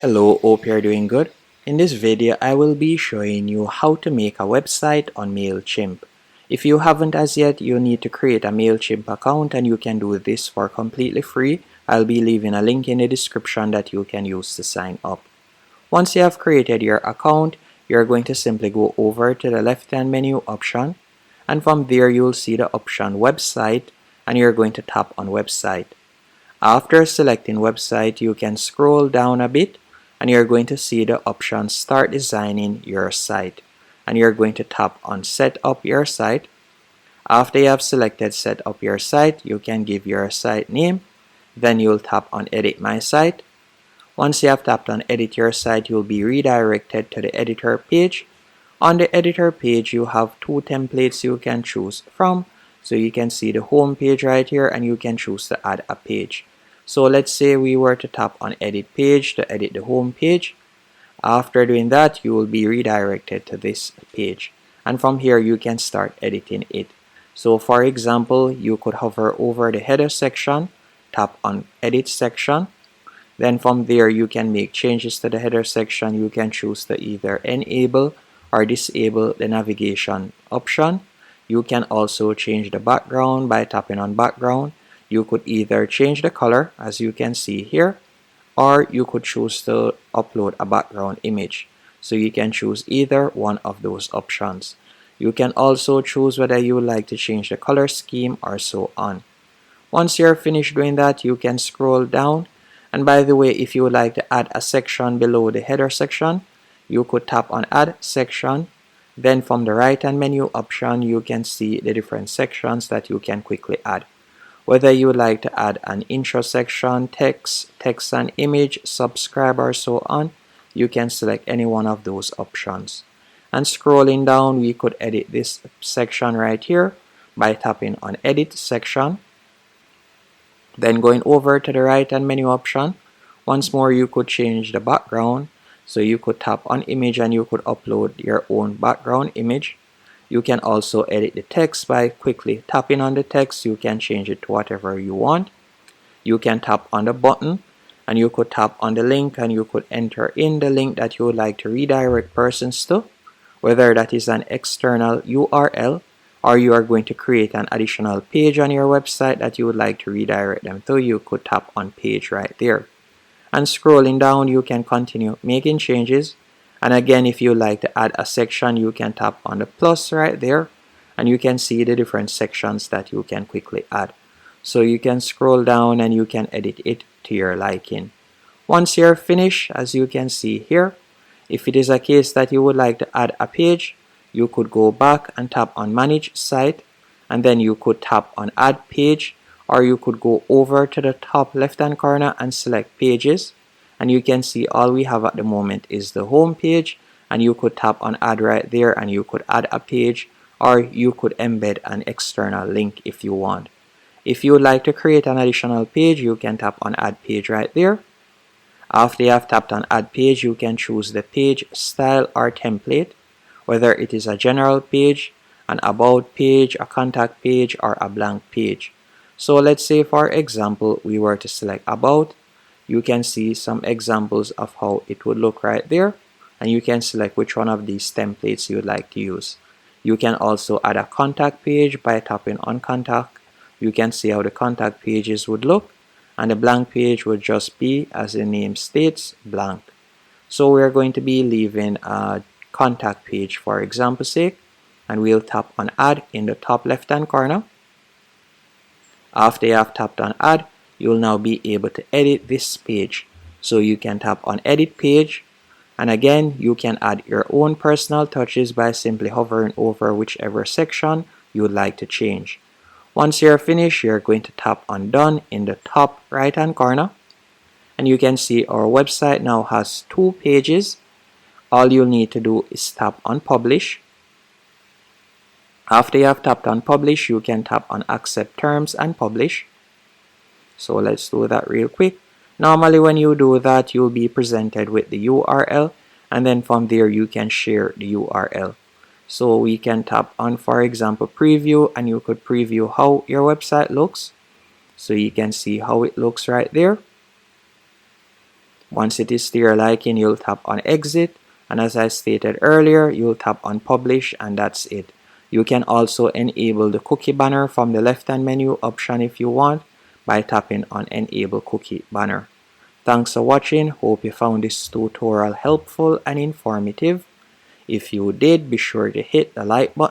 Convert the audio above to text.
Hello, hope you're doing good. In this video, I will be showing you how to make a website on Mailchimp. If you haven't as yet, you need to create a Mailchimp account and you can do this for completely free. I'll be leaving a link in the description that you can use to sign up. Once you have created your account, you're going to simply go over to the left-hand menu option, and from there you'll see the option website and you're going to tap on website. After selecting website, you can scroll down a bit and you're going to see the option start designing your site, and you're going to tap on set up your site. After you have selected set up your site, you can give your site name, then you'll tap on edit my site. Once you have tapped on edit your site, you'll be redirected to the editor page. On the editor page, you have two templates you can choose from. So you can see the home page right here and you can choose to add a page. So let's say we were to tap on edit page to edit the home page. After doing that, you will be redirected to this page. And from here, you can start editing it. So for example, you could hover over the header section, tap on edit section. Then from there, you can make changes to the header section. You can choose to either enable or disable the navigation option. You can also change the background by tapping on background. You could either change the color, as you can see here, or you could choose to upload a background image. So you can choose either one of those options. You can also choose whether you would like to change the color scheme or so on. Once you're finished doing that, you can scroll down. And by the way, if you would like to add a section below the header section, you could tap on add section. Then from the right hand menu option, you can see the different sections that you can quickly add. Whether you would like to add an intro section, text and image, subscribe or so on, you can select any one of those options. And scrolling down, we could edit this section right here by tapping on edit section. Then going over to the right hand menu option, once more you could change the background. So you could tap on image and you could upload your own background image. You can also edit the text by quickly tapping on the text. You can change it to whatever you want. You can tap on the button and you could tap on the link and you could enter in the link that you would like to redirect persons to, whether that is an external URL or you are going to create an additional page on your website that you would like to redirect them to. You could tap on page right there. And scrolling down, you can continue making changes. And again, if you like to add a section, you can tap on the plus right there and you can see the different sections that you can quickly add. So you can scroll down and you can edit it to your liking. Once you're finished, as you can see here, if it is a case that you would like to add a page, you could go back and tap on manage site, and then you could tap on add page, or you could go over to the top left hand corner and select pages. And you can see all we have at the moment is the home page, and you could tap on add right there and you could add a page, or you could embed an external link if you want. If you would like to create an additional page, you can tap on add page right there. After you have tapped on add page, you can choose the page style or template, whether it is a general page, an about page, a contact page, or a blank page. So let's say for example we were to select about. You can see some examples of how it would look right there, and you can select which one of these templates you would like to use. You can also add a contact page by tapping on contact. You can see how the contact pages would look, and the blank page would just be, as the name states, blank. So we're going to be leaving a contact page for example's sake, and we'll tap on add in the top left hand corner. After you have tapped on add, you'll now be able to edit this page. So you can tap on edit page, and again you can add your own personal touches by simply hovering over whichever section you would like to change. Once you're finished, you're going to tap on done in the top right hand corner, and you can see our website now has two pages. All you'll need to do is tap on publish. After you have tapped on publish, you can tap on accept terms and publish. So let's do that real quick. Normally when you do that, you'll be presented with the URL, and then from there you can share the URL. So we can tap on, for example, preview, and you could preview how your website looks. So you can see how it looks right there. Once it is to your liking, you'll tap on exit, and as I stated earlier, you'll tap on publish, and that's it. You can also enable the cookie banner from the left hand menu option if you want by tapping on enable cookie banner. Thanks for watching. Hope you found this tutorial helpful and informative. If you did, be sure to hit the like button